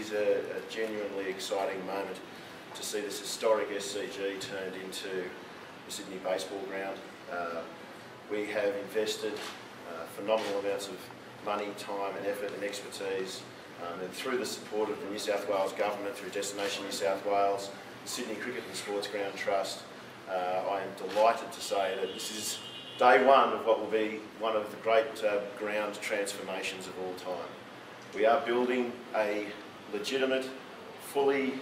is a genuinely exciting moment to see this historic SCG turned into the Sydney baseball ground. We have invested phenomenal amounts of money, time and effort and expertise, and through the support of the New South Wales Government, through Destination New South Wales, the Sydney Cricket and Sports Ground Trust, I am delighted to say that this is day one of what will be one of the great ground transformations of all time. We are building a legitimate, fully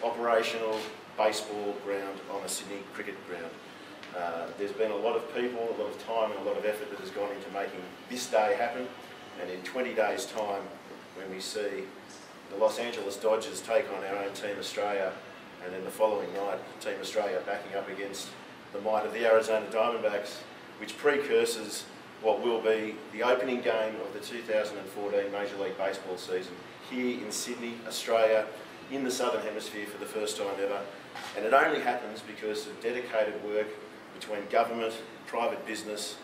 operational baseball ground on a Sydney cricket ground. There's been a lot of people, a lot of time and a lot of effort that has gone into making this day happen, and in 20 days' time, when we see the Los Angeles Dodgers take on our own Team Australia, and then the following night, Team Australia backing up against the might of the Arizona Diamondbacks, which precurses what will be the opening game of the 2014 Major League Baseball season here in Sydney, Australia, in the Southern Hemisphere for the first time ever. And it only happens because of dedicated work between government, private business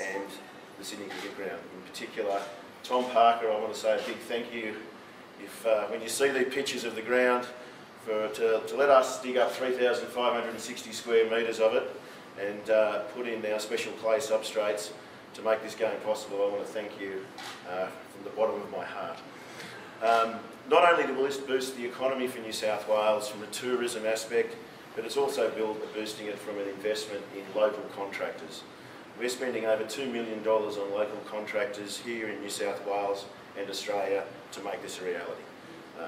and the Sydney Cricket Ground. In particular, Tom Parker, I want to say a big thank you. When you see the pictures of the ground, to let us dig up 3,560 square metres of it and put in our special clay substrates to make this game possible, I want to thank you from the bottom of my heart. Not only will this boost the economy for New South Wales from a tourism aspect, but it's also boosting it from an investment in local contractors. We're spending over $2 million on local contractors here in New South Wales and Australia to make this a reality.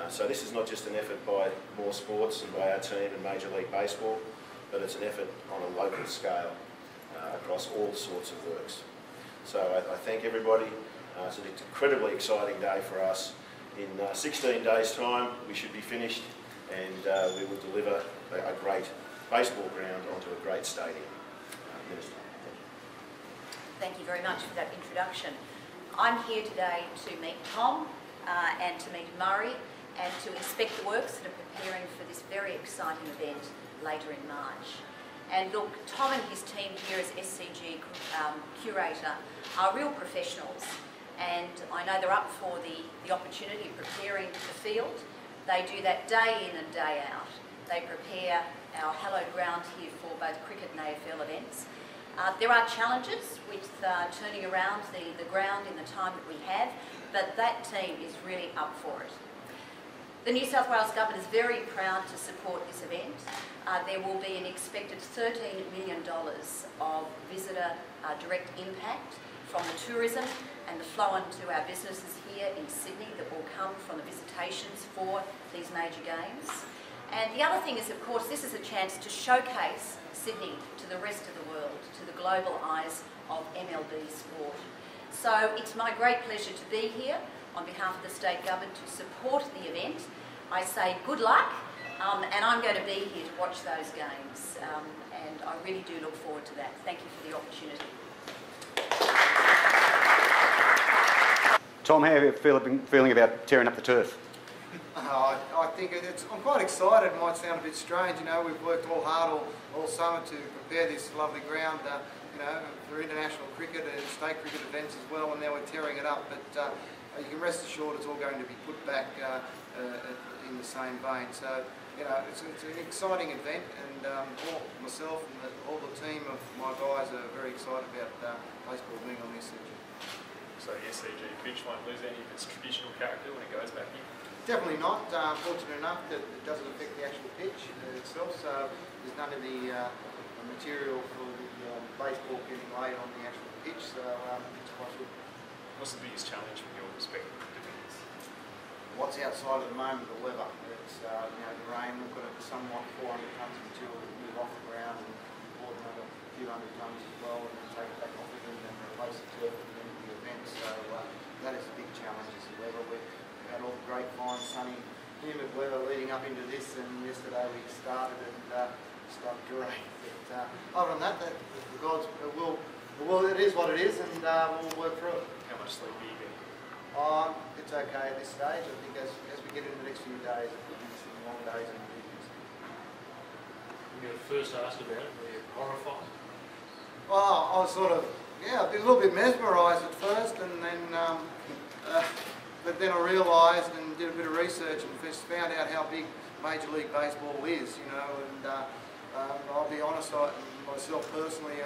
So this is not just an effort by More Sports and by our team in Major League Baseball, but it's an effort on a local scale across all sorts of works. So I thank everybody. It's an incredibly exciting day for us. In 16 days' time, we should be finished, and we will deliver a great baseball ground onto a great stadium. Minister. Thank you very much for that introduction. I'm here today to meet Tom and to meet Murray and to inspect the works that are preparing for this very exciting event later in March. And look, Tom and his team here as SCG Curator are real professionals, and I know they're up for the opportunity of preparing the field. They do that day in and day out. They prepare our hallowed ground here for both cricket and AFL events. There are challenges with turning around the ground in the time that we have, but that team is really up for it. The New South Wales Government is very proud to support this event. There will be an expected $13 million of visitor direct impact from the tourism and the flow onto our businesses here in Sydney that will come from the visitations for these major games. And the other thing is, of course, this is a chance to showcase Sydney to the rest of the world, to the global eyes of MLB sport. So it's my great pleasure to be here on behalf of the State Government to support the event. I say good luck, and I'm going to be here to watch those games, and I really do look forward to that. Thank you for the opportunity. Tom, how are you feeling about tearing up the turf? I think I'm quite excited. It might sound a bit strange, you know, we've worked hard all summer to prepare this lovely ground, you know, for international cricket and state cricket events as well, and now we're tearing it up, but you can rest assured it's all going to be put back in the same vein. So, you know, it's an exciting event, and myself and all the team of my guys are very excited about baseball being on the SCG. So the SCG pitch won't lose any of its traditional character when it goes back in? Definitely not. Fortunate enough that it doesn't affect the actual pitch itself, so there's none of the material for the baseball getting laid on the actual pitch, so it's quite good. What's the biggest challenge from your perspective? What's outside at the moment, the weather. It's you know, the rain. We've got somewhat 400 tonnes of material that move off the ground, and we've bought another few hundred tonnes as well, and then take it back off again and replace the turf at the end of the event. So that is a big challenge, is the weather. We've had all the great, fine, sunny, humid weather leading up into this, and yesterday we started and started to rain. But other than that, the gods will. Well, it is what it is, and we'll work through it. How much sleep do you get? It's okay at this stage. I think as we get into the next few days, it'll be some long days and evenings. When you were first asked about it, were you horrified? Well, I was sort of, yeah, a little bit mesmerised at first, and then, but then I realised, and did a bit of research and found out how big Major League Baseball is, you know, and I'll be honest, myself personally,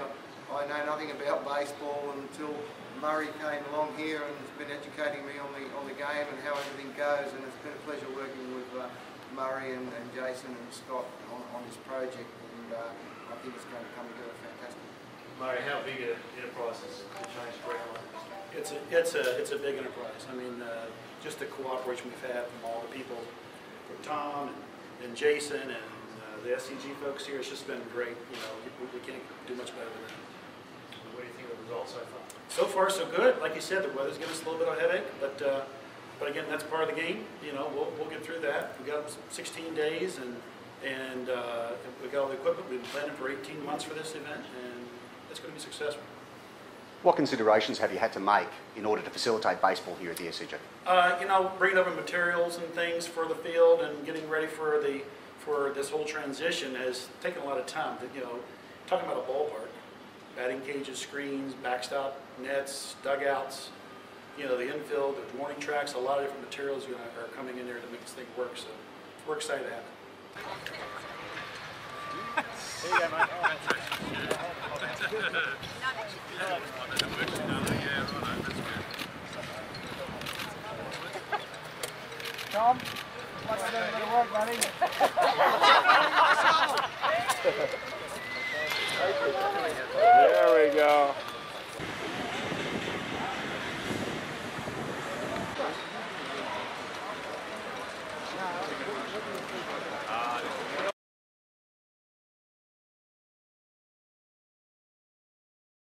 I know nothing about baseball until Murray came along here and has been educating me on the game and how everything goes, and it's been a pleasure working with Murray and Jason and Scott on this project, and I think it's going to come together fantastic. Murray, how big an enterprise is to change ground like this? It's a big enterprise. I mean, just the cooperation we've had from all the people, from Tom and Jason and the SCG folks here, it's just been great. You know, we can't do much better than that. What do you think of the results so far? So far, so good. Like you said, the weather's giving us a little bit of a headache, but again, that's part of the game. You know, we'll get through that. We got 16 days, and we got all the equipment. We've been planning for 18 months for this event, and it's going to be successful. What considerations have you had to make in order to facilitate baseball here at the SCG? You know, bringing over materials and things for the field and getting ready for this whole transition has taken a lot of time. You know, talking about a ballpark, batting cages, screens, backstop, nets, dugouts, you know, the infield, the warning tracks, a lot of different materials are coming in there to make this thing work. So we're excited to have it. There you go, mate. Tom, what's the work, buddy?